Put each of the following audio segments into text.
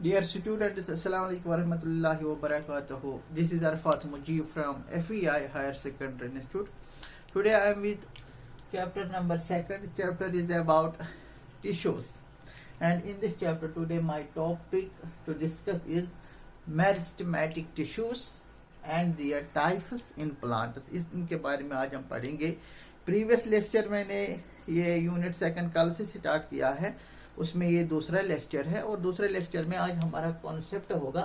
Dear students, Assalamu alaikum warahmatullahi wabarakatuh. This is Arfat Mujib from FEI Higher Secondary Institute. Today I am with chapter number 2. Chapter is about tissues. And in this chapter today my topic to discuss is meristematic tissues and their types in plants. इनके बारे में आज हम पढ़ेंगे. Previous lecture मैंने ये unit 2 कल से स्टार्ट किया है, उसमें ये दूसरा लेक्चर है और दूसरे लेक्चर में आज हमारा कॉन्सेप्ट होगा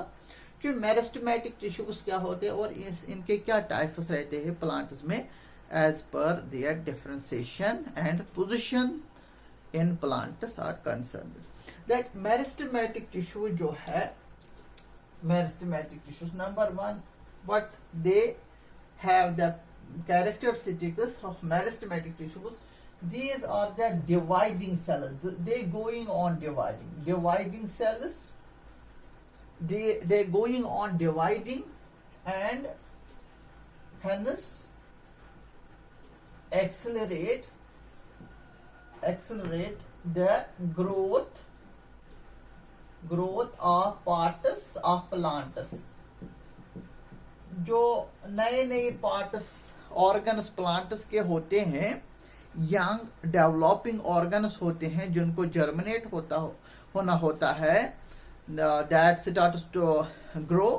कि मेरिस्टेमेटिक टिश्यूज क्या होते हैं और इनके क्या टाइप्स रहते हैं प्लांट्स में as per there differentiation and position in plants are concern. That meristematic tissue जो है, meristematic tissues number 1 what they have the characteristics of meristematic tissues. These are the dividing cells. They going on dividing cells. They going on dividing and hence accelerate the growth of parts of plants. जो नए parts organs plants के होते हैं, young developing organs होते हैं जिनको germinate होना होता है, दैट स्टार्ट्स टू ग्रो.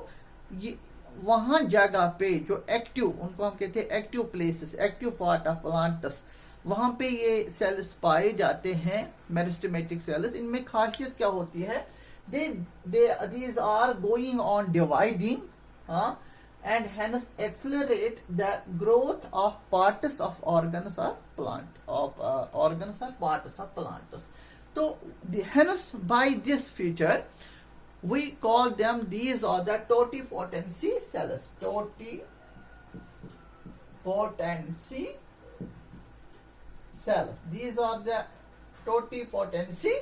वहां जगह पे जो एक्टिव, उनको हम कहते हैं active places, active part of plants, वहां पे ये सेल्स पाए जाते हैं, मेरिस्टेमेटिक सेल्स. इनमें खासियत क्या होती है? These are going on dividing and hence accelerate the growth of parts of organs or plant organs or parts of plants. So hence by this feature we call them, these are the totipotency cells. Totipotency cells, these are the totipotency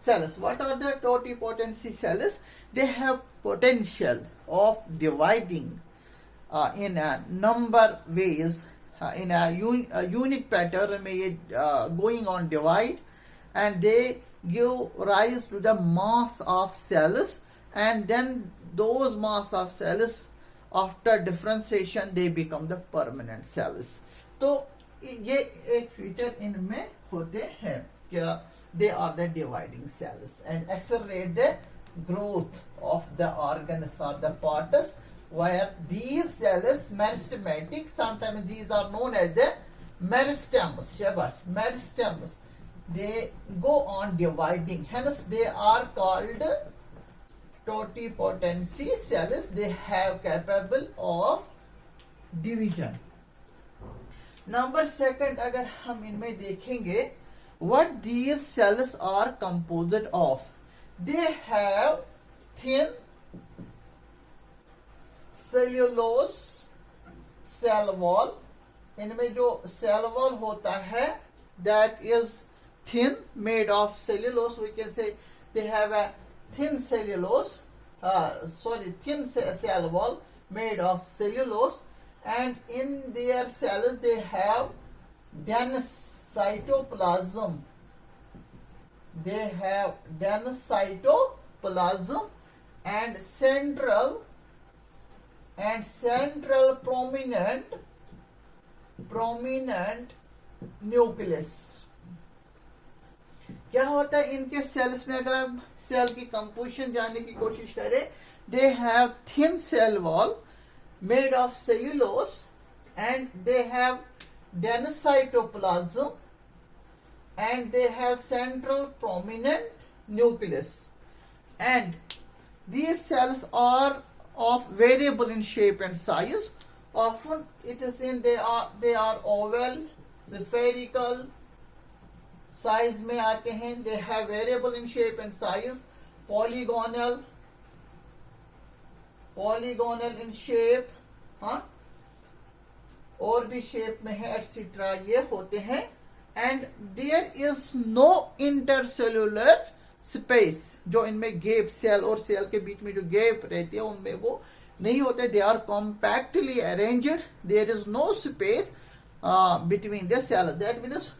cells. What are the totipotency cells? They have potential of dividing in a number ways, in a unique pattern में ये going on divide, and they give rise to the mass of cells, and then those mass of cells after differentiation they become the permanent cells. तो ये एक feature इनमें होते हैं क्या? they are the dividing cells and accelerate the growth of the organs or the parts where these cells meristematic, sometimes these are known as the meristems. Meristems, they go on dividing, hence they are called totipotency cells. They have capable of division. Number 2, अगर हम इनमें देखेंगे what these cells are composed of, they have thin cellulose cell wall. इनमें जो cell wall होता है that is thin, made of cellulose. We can say they have a thin cellulose, thin cell wall made of cellulose, and in their cells they have dense cytoplasm. They have dense cytoplasm and central prominent nucleus. क्या होता है इनके sales में? अगर आप cell की composition जानने की कोशिश करें, they have thin cell wall made of cellulose and they have dense cytoplasm and they have central prominent nucleus, and these cells are of variable in shape and size. Often it is in they are oval, spherical size में आते हैं. They have variable in shape and size, polygonal in shape, और भी shape में है, etcetera, ये होते हैं. and there is no intercellular space, जो इनमें गैप, सेल और सेल के बीच में जो गैप रहती है उनमें वो नहीं होते. They are compactly arranged. There is no space between the cell. That means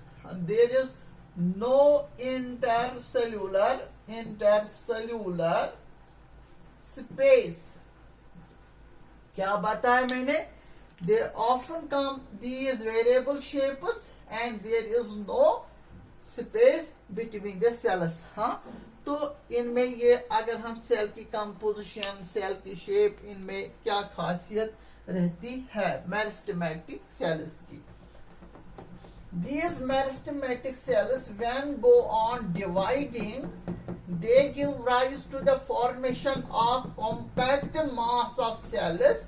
there is no intercellular space. क्या बताया मैंने? They often come these variable shapes and there is no space between the cells. हाँ, तो इनमें ये अगर हम cell की कंपोजिशन, सेल की शेप, इनमें क्या खासियत रहती है मेरिस्टेमेटिक सेल्स की? These meristematic cells, when go on dividing, they give rise to the formation of compact mass of cells.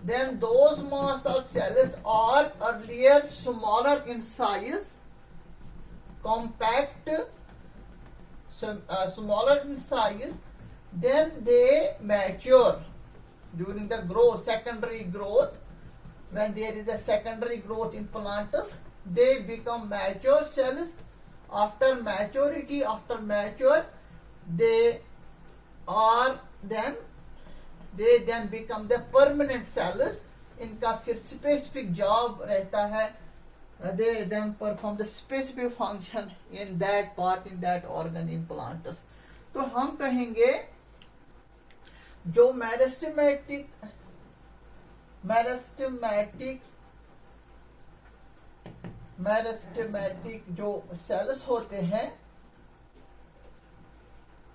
Then those mass of cells are earlier smaller in size, compact, smaller in size. Then they mature during the growth, secondary growth. When there is a secondary growth in plantus, they become mature cells. After maturity, after mature, they then become the permanent cells. इनका फिर specific job रहता है. They then perform the specific function in that part, in that organ in plantus. तो हम कहेंगे जो meristematic जो sales होते हैं,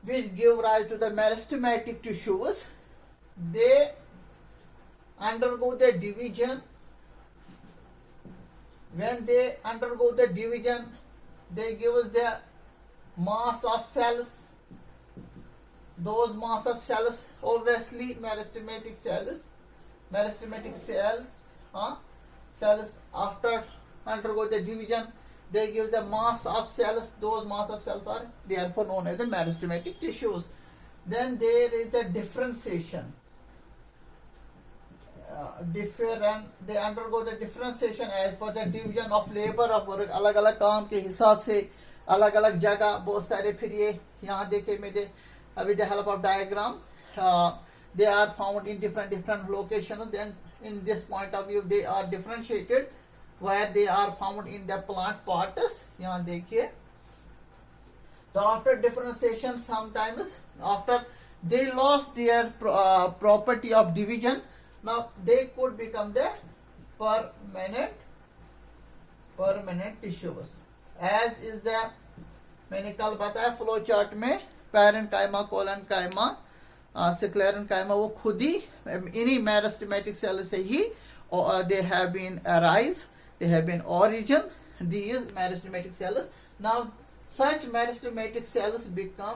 which give rise to the meristematic tissues, they undergo the division. When they undergo the division, they give us the mass of cells. Those mass of cells, obviously meristematic cells after undergo the division, they give the mass of cells. Those mass of cells are therefore known as the meristematic tissues. Then there is a differentiation. They undergo the differentiation as per the division of labor of work. अलग अलग काम के हिसाब से अलग अलग जगह बहुत सारे. फिर ये यहाँ देखे मेरे with the help of diagram, they are found in different locations. Then in this point of view they are differentiated where they are found in the plant parts. यहाँ देखिए, so after differentiation, sometimes after they lost their property of division, now they could become the permanent tissues. As is the, मैंने कल बताया flow chart में, parent कायमा, colon कायमा, सिक्लेरन कायमा, वो खुद ही इन्हीं मेरिस्टेमेटिक सेल से ही they have been arise, they have been origin, these meristematic cells. Now such meristematic cells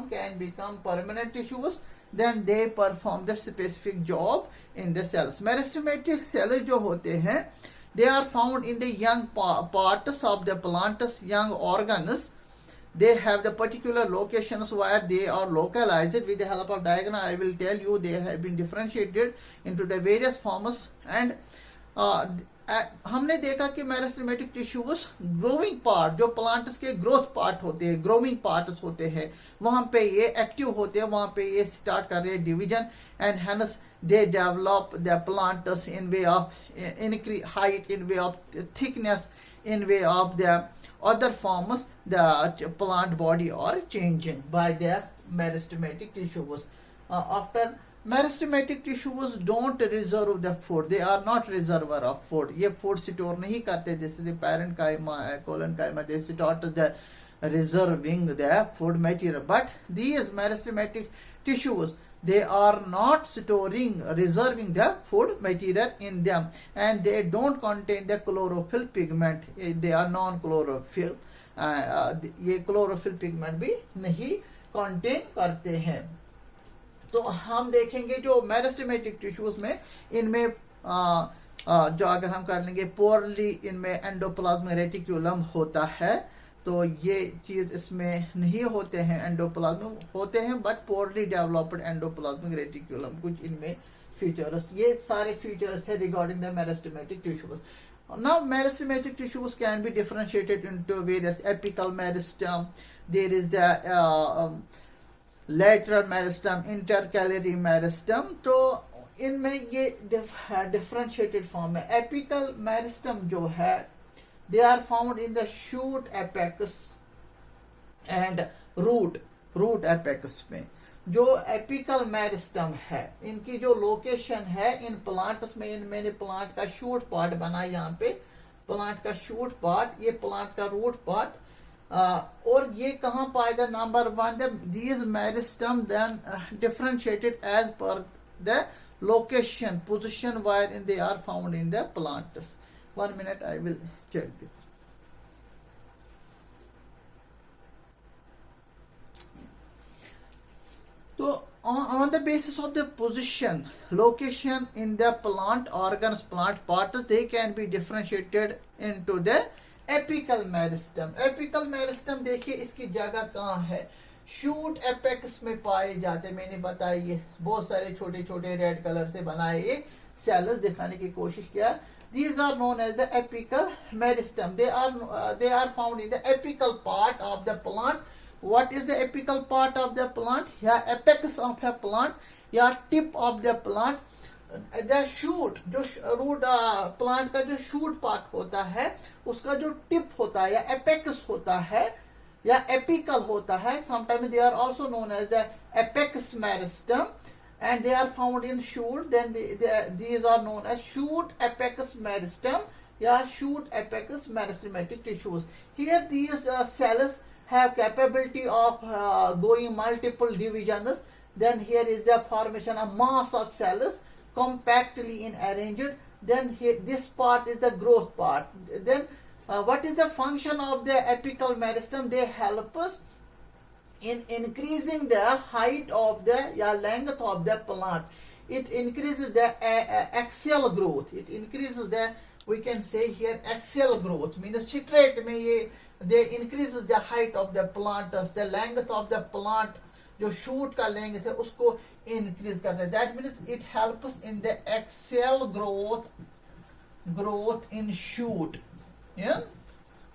can become permanent tissues. Then they perform the specific job in the cells. Meristematic cells जो होते हैं, they are found in the young parts of the plants, young organs. They have the particular locations where they are localized. With the help of diagram, I will tell you they have been differentiated into the various forms. And हमने देखा कि meristematic tissues growing part, जो plants के growth part होते हैं, growing parts होते हैं, वहां पे ये एक्टिव होते हैं, वहां पे ये स्टार्ट कर रहे हैं division. And hence they develop the plants in way of increase height, in way of thickness, in way of the other forms. The plant body are changing by their meristematic tissues. After meristematic tissues don't reserve the food, they are not reservoir of food. ये food store नहीं करते, जैसे parent कायमा है, colon कायमा, they start the reserving the food material. But these meristematic tissues, they are not reserving the food material in them, and they don't contain the chlorophyll pigment. They are non-chlorophyll. ये chlorophyll pigment भी नहीं contain करते हैं. तो हम देखेंगे जो meristematic tissues में, इनमें जो अगर हम कर लेंगे पोरली, इनमें एंडोप्लाज्मिक रेटिक्यूलम होता है. तो ये चीज इसमें नहीं होते हैं, एंडोप्लाज्मिक होते हैं but poorly developed endoplasmic reticulum, कुछ इनमें फीचर्स, ये सारे फीचर्स है regarding the meristematic tissues. Now meristematic tissues can be differentiated into various apical meristem. There is the lateral meristem, intercalary meristem. तो इनमें ये differentiated form है. Apical meristem जो है, they are found in the shoot apex and root apex में. जो apical meristem है, इनकी जो लोकेशन है इन प्लांट्स में, मैंने प्लांट का शूट पार्ट बनाया यहाँ पे, प्लांट का शूट पार्ट, ये प्लांट का रूट पार्ट, और ये कहाँ पाया जाए? Number one, these meristem then differentiated as per the location, position where they are found in the plants. 1 minute, I will check this. So on the basis of the position, location in the plant organs, plant parts, they can be differentiated into the apical meristem. Apical meristem देखिए इसकी जगह कहाँ है? Shoot apex में पाए जाते, मैंने बताया ये बहुत सारे छोटे छोटे रेड कलर से बनाए ये सेल्स दिखाने की कोशिश किया. These are known as the apical meristem. They are found in the apical part of the plant. What is the apical part of the plant? या apex of a plant या tip of the plant. The shoot, जो root plant का जो shoot part होता है उसका जो tip होता है या एपेक्स होता है या एपिकल होता है, sometimes they are also known as the apex meristem and they are found in shoot, then these are known as shoot apex meristem या shoot apex meristematic tissues. Here these cells have capability of going multiple divisions. Then here is the formation of mass of cells compactly arranged. Then here, this part is the growth part. Then what is the function of the apical meristem? They help us in increasing the height of the length of the plant. It increases the axial growth. It increases the, we can say here, axial growth. Means straight में ये they increases the height of the plant, the length of the plant, जो shoot का length है उसको increase करता है. That means it helps in the axial growth in shoot. Yeah,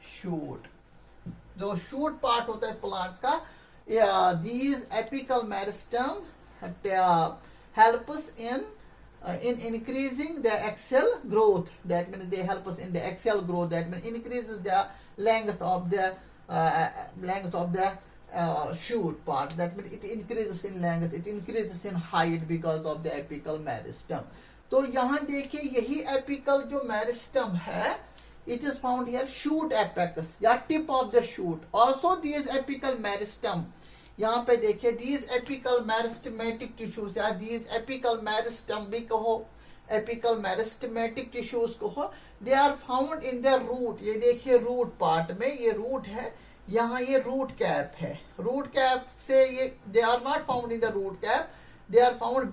shoot. जो shoot part होता है plant का, these apical meristem help us in increasing the axial growth. That means they help us in the axial growth. That means increases the length of the shoot part. That means it increases in length, it increases in height because of the apical meristem. तो यहाँ देखिए यही apical जो meristem है, it is found here shoot apex या tip of the shoot. Also these apical meristem, यहाँ पे देखिए these apical meristematic tissues या these apical meristem भी कहो, apical meristematic tissues कहो, they are found in the root. ये देखिए root part में ये root है, यहाँ ये root cap है. Root cap से ये they are not found in the root cap, they are found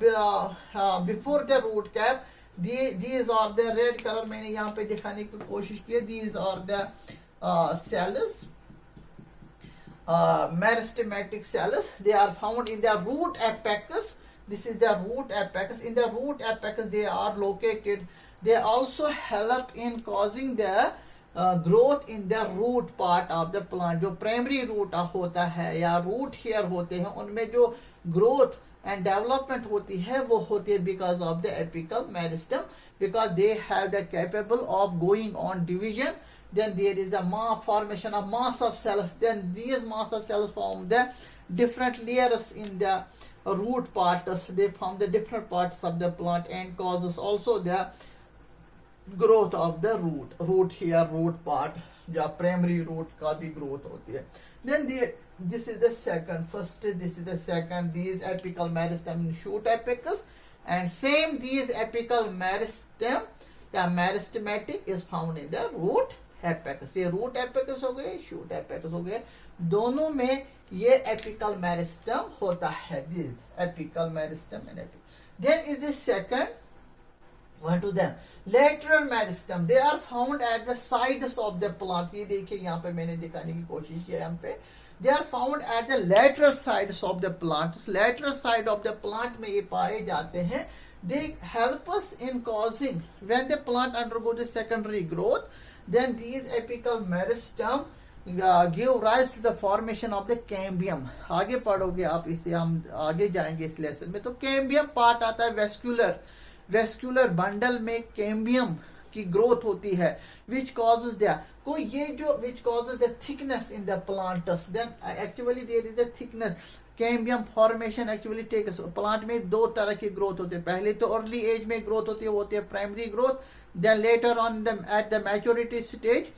before the root cap. These are the red color मैंने यहाँ पे दिखाने की कोशिश की. These are the cells, meristematic cells. They are found in the root apex. This is the root apex. In the root apex they are located. They also help in causing the growth in the root part of the plant. जो primary root होता है या root hair होते हैं उनमें जो growth and development होती है वो होती है because of the apical meristem, because they have the capable of going on division. Then there is a formation of mass of cells. Then these mass of cells form the different layers in the root parts. They form the different parts of the plant and causes also the growth of the root here, root part, या primary root का भी growth होती है. Then this is the second. First, this is the second. These apical meristem in shoot apex, and same these apical meristem या meristematic is found in the root apex. ये root apex हो गए, shoot apex हो गए, दोनों में ये apical meristem होता है. This apical meristem and apical. Then is the second. What to them? Lateral meristem. They are found at the sides of the plant. ये देखिए यहाँ पे मैंने दिखाने की कोशिश किया यहाँ पे. They are found at the lateral sides of the plant. Lateral side of the plant में ये पाए जाते हैं. They help us in causing when the plant undergoes the secondary growth. Then these apical meristem give rise to the formation of the cambium. आगे पढ़ोगे आप इसे, हम आगे जाएंगे इस लेसन में. तो cambium part आता है वेस्कुलर बंडल में कैम्बियम की ग्रोथ होती है, विच कॉजेज द को ये जो which causes the thickness in the plantus, then actually there is a thickness. Cambium formation actually takes plant में दो तरह की ग्रोथ होती है. पहले तो अर्ली एज में ग्रोथ होती है, वो होती है primary growth. Then later on at the maturity stage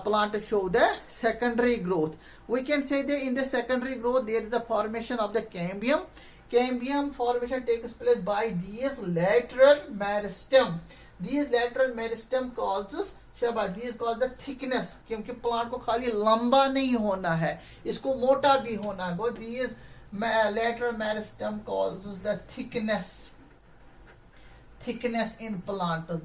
plant show the secondary growth. We can say that in the secondary growth there is the formation of the cambium. Cambium formation takes place by these lateral meristem. These lateral meristem causes these cause the thickness, क्योंकि plant को खाली लंबा नहीं होना है, इसको मोटा भी होना है. These lateral meristem causes the thickness in plantus.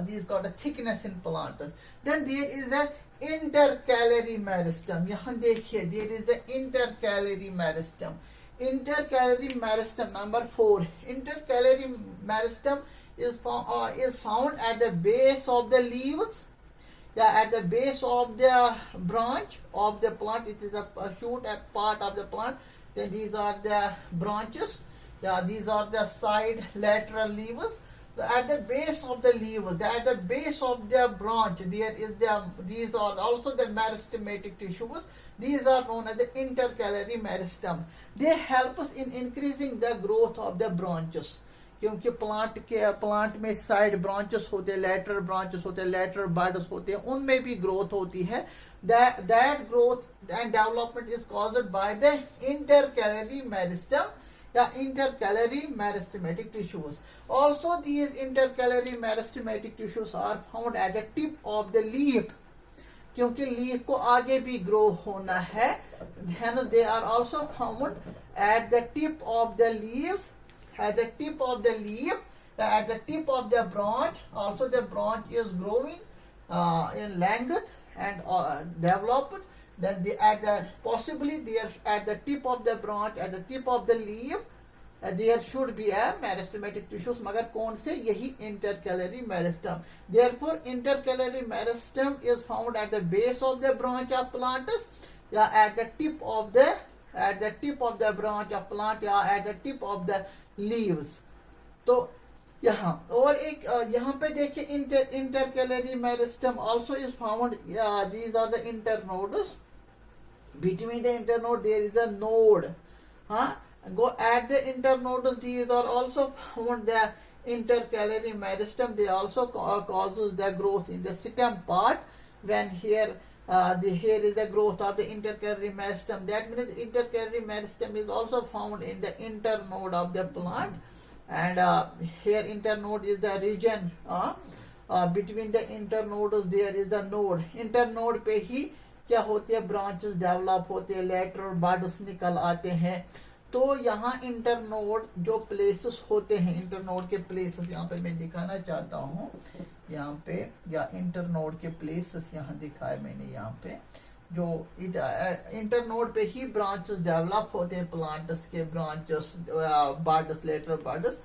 These got a thickness in plantus. Then there is a intercalary meristem. यहाँ देखिए, there is the intercalary meristem. Intercalary meristem number 4. Intercalary meristem is found at the base of the leaves. At the base of the branch of the plant. It is a shoot, a part of the plant. Then these are the branches. These are the side lateral leaves. So at the base of the leaves, at the base of the branch, there is these are also the meristematic tissues. These are known as the intercalary meristem. They help us in increasing the growth of the branches. क्योंकि plant में side branches होते हैं, lateral branches होते हैं, lateral buds होते हैं, उनमें भी ग्रोथ होती है. That growth and development is caused by the intercalary meristem. The intercalary meristematic tissues. Also, these intercalary meristematic tissues are found at the tip of the leaf. क्योंकि leaf को आगे भी ग्रो होना है. Hence, they are also found at the tip of the leaves. At the tip of the leaf, at the tip of the branch. Also, the branch is growing in length and developed. Then possibly there at the tip of the branch, at the tip of the leaf, there should be a meristematic tissues. मगर कौन से? यही intercalary meristem. Therefore, intercalary meristem is found at the base of the branch of plantus, at the tip of the branch of plant, at the tip of the leaves. तो यहाँ और एक यहाँ पे देखिए intercalary meristem also is found. These are the internodes. Between the internode there is a node. Go at the internodes. These are also found the intercalary meristem. They also causes the growth in the stem part. When here is the growth of the intercalary meristem. That means intercalary meristem is also found in the internode of the plant. And here internode is the region. Between the internodes there is the node. Internode पे ही क्या होती है? Branches develop होते हैं, lateral buds निकल आते हैं. तो यहाँ इंटरनोड जो प्लेसेस होते हैं, इंटरनोड के प्लेसेस यहाँ पे मैं दिखाना चाहता हूँ. यहाँ पे या इंटरनोड के प्लेसेस यहाँ दिखाए मैंने. यहाँ पे जो इंटरनोड पे ही ब्रांचेस डेवलप होते हैं, प्लांट्स के ब्रांचेस, बड्स, लेटरल बड्स.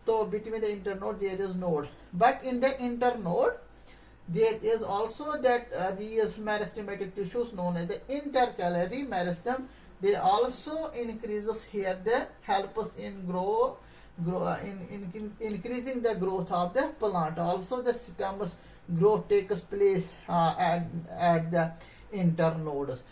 तो between the internode there is node. But in the internode there is also that these meristematic tissues known as the intercalary meristem. They also increases here, they help us in increasing the growth of the plant. Also the stem's growth takes place at the internodes.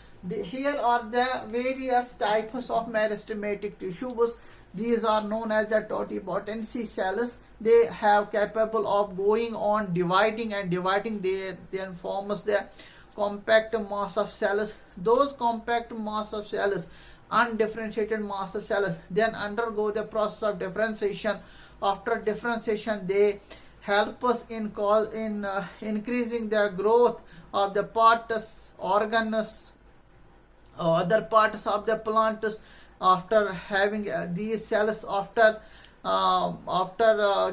Here are the various types of meristematic tissues. These are known as the totipotency cells. They have capable of going on dividing and dividing. They then forms the compact mass of cells. Those compact mass of cells, undifferentiated mass of cells, then undergo the process of differentiation. After differentiation, they help us in increasing the growth of the parts, organs, other parts of the plants. After having these cells, after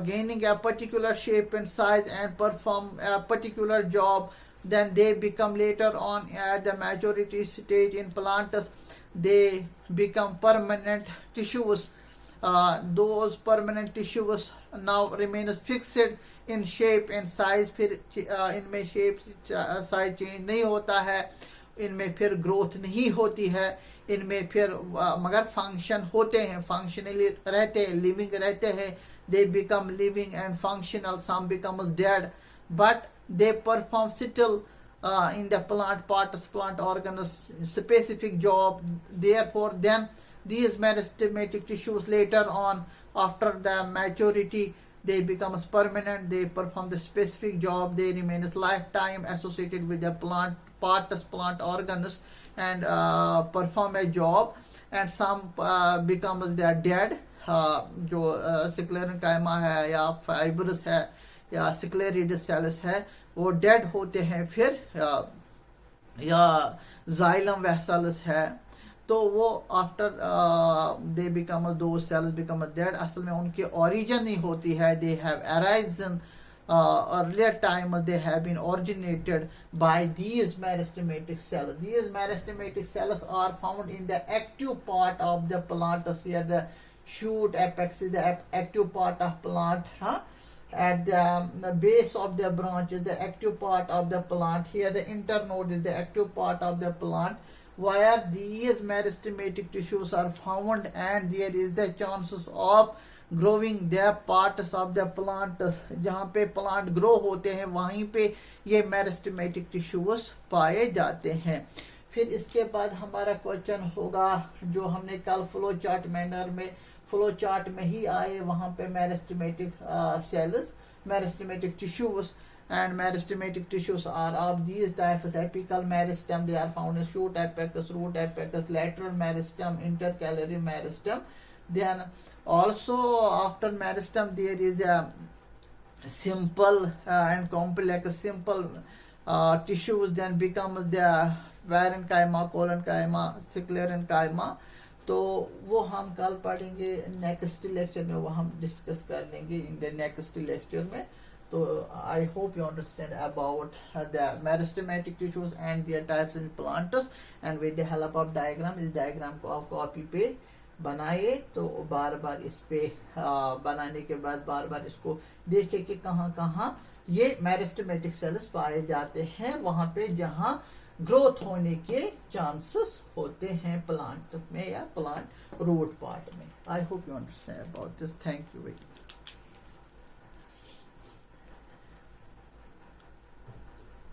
gaining a particular shape and size and perform a particular job, then they become later on at the maturity stage in plants, they become permanent tissues. Those permanent tissues now remain fixed in shape and size. फिर इनमें shape size change नहीं होता है, इनमें फिर growth नहीं होती है, इनमें फिर मगर फंक्शन होते हैं, फंक्शनली रहते हैं, लिविंग रहते हैं. They become living and functional. Some becomes dead but they perform still in the plant parts, plant organs, specific job. Therefore, then these meristematic tissues later on, after the maturity, they become permanent. They perform the specific job. They remain as lifetime associated with the plant parts, plant organs, and perform a job. And some becomes they are dead. जो सिक्लेरेंकाइमा है या fibrous है या सिक्लेरिडस sales है, वो dead होते हैं फिर, या जाइलम वेसल्स है, तो वो आफ्टर दे बिकम दो सेल्स बिकम डेड, असल में उनकी ओरिजिन नहीं होती है. They have arisen earlier time, they have been originated by these meristematic cells. These meristematic cells are found in the active part of the plant. Here the shoot apex is the active part of plant, at the base of the branch is the active part of the plant. Here the internode is the active part of the plant, where these meristematic tissues are found, and there is the chances of growing the parts of the plant. जहाँ पे plant grow होते हैं वहीं पे ये meristematic tissues पाए जाते हैं. फिर इसके बाद हमारा क्वेश्चन होगा जो हमने कल फ्लो चार्ट मैनर में, फ्लो चार्ट में ही आए, वहां पे meristematic cells, meristematic tissues, and meristematic tissues are of these types: apical meristem, they are found in shoot apex, root apex, lateral meristem, intercalary meristem. Then also after meristem there is a simple and complex. Simple tissues then becomes the parenchyma, collenchyma, sclerenchyma. तो वो हम कल पढ़ेंगे next lecture में, वो हम discuss कर लेंगे इन द नेक्स्ट लेक्चर में. तो I hope you understand about the meristematic tissues and there types in plants, and with the help of diagram. इस डायग्राम को आप कॉपी पे बनाइए, तो बार बार इस पे बनाने के बाद बार बार इसको देखिए कि कहाँ कहाँ ये मेरिस्टेमेटिक सेल्स पाए जाते हैं, वहां पे जहाँ ग्रोथ होने के चांसेस होते हैं प्लांट में या प्लांट रूट पार्ट में. I hope you understand about this. Thank you very much.